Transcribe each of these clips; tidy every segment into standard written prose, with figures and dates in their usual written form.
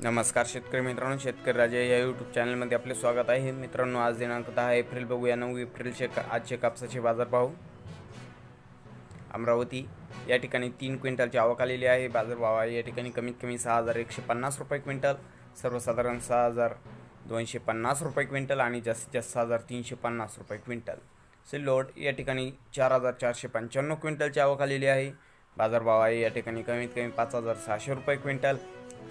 नमस्कार शेतकरी मित्रांनो, शेतकरी राजा या यूट्यूब चॅनलमध्ये आपले स्वागत आहे. मित्रांनो, आज दिनांक 10 एप्रिल. बघूया 9 एप्रिलचे आजचे कापसाचे बाजारभाव. अमरावती या ठिकाणी 3 क्विंटलची आवक आलेली आहे. बाजारभाव आहे या ठिकाणी कमीत कमी 6150 रुपये क्विंटल, सर्वसाधारण 6250 रुपये क्विंटल आणि जास्तीत जास्त 6350 रुपये क्विंटल. सिल्लोड या ठिकाणी 4495 क्विंटलची आवक आलेली आहे. बाजारभाव आहे या ठिकाणी कमीत कमी 5600 रुपये क्विंटल,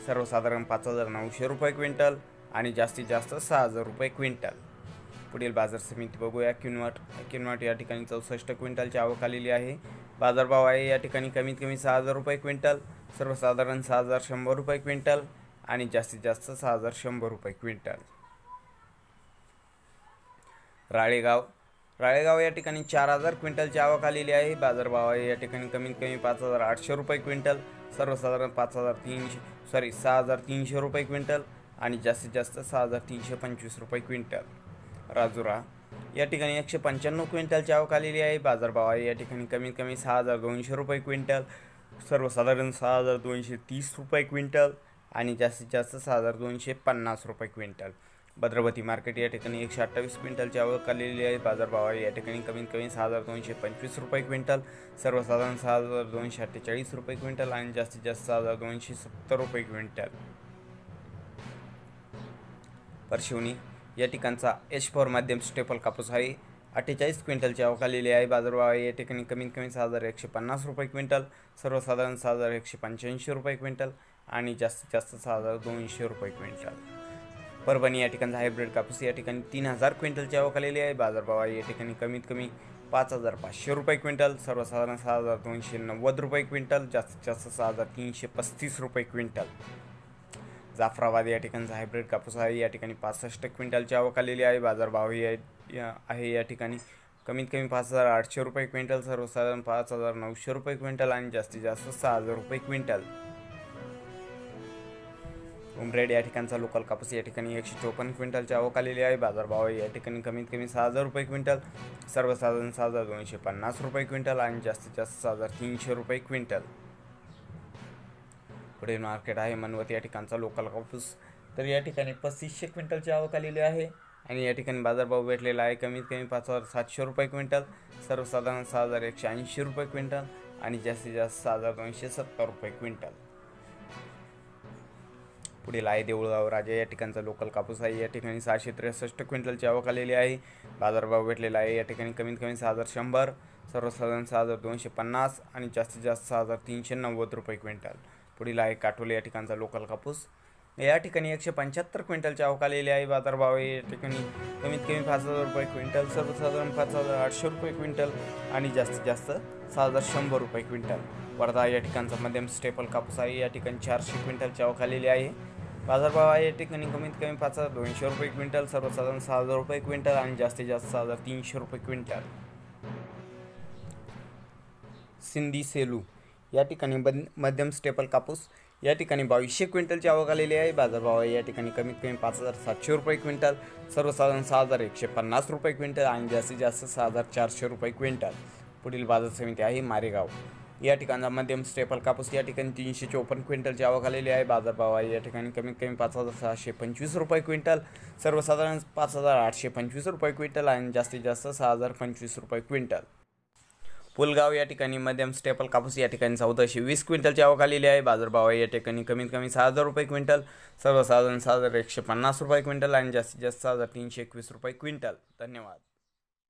सर्वसाधारण 5900 रुपये क्विंटल आणि जास्तीत जास्त 6000 रुपये क्विंटल. पुढील बाजार समिती बघूया. किनवट या ठिकाणी 64 क्विंटलची आवक आलेली आहे. बाजारभाव आहे या ठिकाणी कमीत कमी 6000 रुपये क्विंटल, सर्वसाधारण 6100 रुपये क्विंटल आणि जास्तीत जास्त 6100 रुपये क्विंटल. राळेगाव या ठिकाणी 4000 क्विंटलची आवक आलेली आहे. बाजारभाव आहे या ठिकाणी कमीत कमी 5800 रुपये क्विंटल, सर्वसाधारण 6300 रुपये क्विंटल आणि जास्तीत जास्त 6325 रुपये क्विंटल. राजुरा या ठिकाणी 195 क्विंटलची आवक आलेली आहे. बाजारभाव आहे या ठिकाणी कमीत कमी 6200 रुपये क्विंटल, सर्वसाधारण 6230 रुपये क्विंटल आणि जास्तीत जास्त 6250 रुपये क्विंटल. भद्रावती मार्केट या ठिकाणी 128 क्विंटलची आवक आलेली आहे. बाजारभाव आहे या ठिकाणी कमीत कमी 6225 रुपये क्विंटल, सर्वसाधारण 6248 रुपये क्विंटल आणि जास्तीत जास्त 6270 रुपये क्विंटल. परशिवनी या ठिकाणचा H4 मध्यम स्टेपल कापूस आहे. 48 क्विंटलची आवक आलेली आहे. बाजारभाव आहे या ठिकाणी कमीत कमी 6150 रुपये क्विंटल, सर्वसाधारण 6185 रुपये क्विंटल आणि जास्तीत जास्त 6200 रुपये क्विंटल. परभणी या ठिकाणचा हायब्रिड कापूस या ठिकाणी 3000 क्विंटलची आवक आलेली आहे. बाजारभाव आहे या ठिकाणी कमीत कमी 5500 रुपये क्विंटल, सर्वसाधारण 6290 रुपये क्विंटल, जास्तीत जास्त 6335 रुपये क्विंटल. जाफराबाद या ठिकाणचा हायब्रिड कापूस आहे. या ठिकाणी 65 क्विंटलची आवक आलेली आहे. बाजारभाव आहे या ठिकाणी कमीत कमी 5800 रुपये क्विंटल, सर्वसाधारण 5900 रुपये क्विंटल आणि जास्तीत जास्त 6000 रुपये क्विंटल. उमरेड या ठिकाणचा लोकल कापूस या ठिकाणी 154 क्विंटलची आवक आलेली आहे. बाजारभाव या ठिकाणी कमीत कमी 6000 रुपये क्विंटल, सर्वसाधारण 6250 रुपये क्विंटल आणि जास्तीत जास्त 6300 रुपये क्विंटल. पुढे मार्केट आहे मनवत या ठिकाणचा लोकल कापूस. तर या ठिकाणी 3500 क्विंटलची आवक आलेली आहे आणि या ठिकाणी बाजारभाव भेटलेला आहे कमीत कमी 5700 रुपये क्विंटल, सर्वसाधारण 6180 रुपये क्विंटल आणि जास्तीत जास्त 6270 रुपये क्विंटल. पुढील आहे देऊळगाव राजा या ठिकाणचा लोकल कापूस आहे. या ठिकाणी 663 क्विंटलची आवक आलेली आहे. बाजारभाव भेटलेला आहे या ठिकाणी कमीत कमी 6100, सर्वसाधारण 6250 आणि जास्तीत जास्त 6390 रुपये क्विंटल. पुढील आहे काटोल या ठिकाणचा लोकल कापूस. या ठिकाणी 175 क्विंटलची आवक आलेली आहे. बाजारभाव या ठिकाणी कमीत कमी 5000 रुपये क्विंटल, सर्वसाधारण 5800 रुपये क्विंटल आणि जास्तीत जास्त 6100 रुपये क्विंटल. वर्धा या ठिकाणचा मध्यम स्टेपल कापूस आहे. या ठिकाणी 400 क्विंटलची आवक आलेली आहे. बाजारभाव आहे या ठिकाणी कमीत कमी 5200 रुपये क्विंटल, सर्वसाधारण 6000 रुपये क्विंटल आणि जास्तीत जास्त 6300 रुपये क्विंटल. सिंधी सेलू या ठिकाणी मध्यम स्टेपल कापूस. या ठिकाणी 2200 क्विंटलची आवक आलेली आहे. बाजारभाव आहे या ठिकाणी कमीत कमी 5700 रुपये क्विंटल, सर्वसाधारण 6150 रुपये क्विंटल आणि जास्तीत जास्त 6400 रुपये क्विंटल. पुढील बाजार समिती आहे मारेगाव या ठिकाणचा मध्यम स्टेपल कापूस. या ठिकाणी 354 क्विंटलची आवक आलेली आहे. बाजारभाव आहे या ठिकाणी कमीत कमी 5625 रुपये क्विंटल, सर्वसाधारण 5825 रुपये क्विंटल आणि जास्तीत जास्त 6025 रुपये क्विंटल. पुलगाव या ठिकाणी मध्यम स्टेपल कापूस. या ठिकाणी 1420 क्विंटलची आवक आलेली आहे. बाजारभाव आहे या ठिकाणी कमीत कमी 6000 रुपये क्विंटल, सर्वसाधारण 6150 रुपये क्विंटल आणि जास्तीत जास्त 6321 रुपये क्विंटल. धन्यवाद.